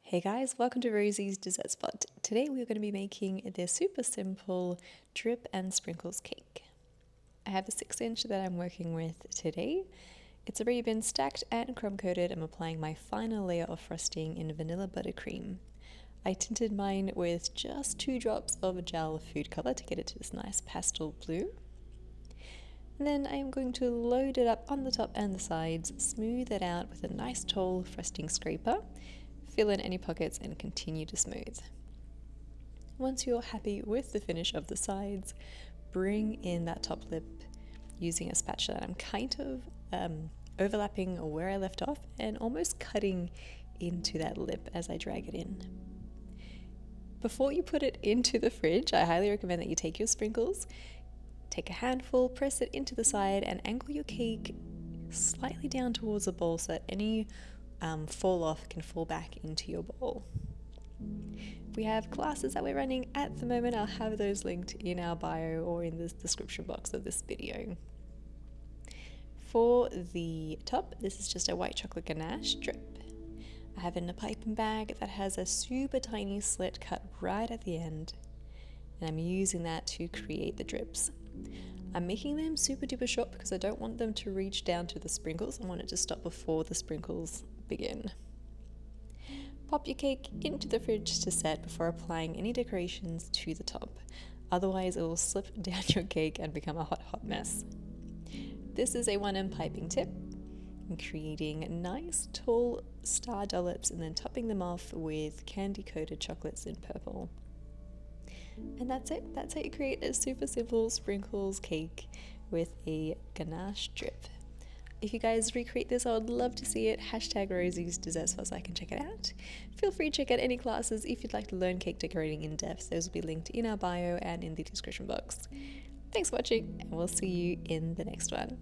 Hey guys, welcome to Rosie's Dessert Spot. Today we're going to be making this super simple drip and sprinkles cake. I have a 6-inch that I'm working with today. It's already been stacked and crumb coated. I'm applying my final layer of frosting in vanilla buttercream. I tinted mine with just 2 drops of gel food color to get it to this nice pastel blue. And then I'm going to load it up on the top and the sides, smooth it out with a nice tall frosting scraper. Fill in any pockets and continue to smooth. Once you're happy with the finish of the sides, bring in that top lip using a spatula. I'm kind of overlapping where I left off and almost cutting into that lip as I drag it in. Before you put it into the fridge, I highly recommend that you take your sprinkles, take a handful, press it into the side and angle your cake slightly down towards the bowl so that any fall off can fall back into your bowl. We have classes that we're running at the moment. I'll have those linked in our bio or in the description box of this video. For the top, this is just a white chocolate ganache drip. I have it in a piping bag that has a super tiny slit cut right at the end, and I'm using that to create the drips. I'm making them super duper short because I don't want them to reach down to the sprinkles. I want it to stop before the sprinkles begin. Pop your cake into the fridge to set before applying any decorations to the top. Otherwise it will slip down your cake and become a hot mess. This is a 1M piping tip. I'm creating nice tall star dollops and then topping them off with candy coated chocolates in purple. And that's it. That's how you create a super simple sprinkles cake with a ganache drip. If you guys recreate this, I would love to see it. # Rosie's Dessert Spot so I can check it out. Feel free to check out any classes if you'd like to learn cake decorating in depth. Those will be linked in our bio and in the description box. Thanks for watching, and we'll see you in the next one.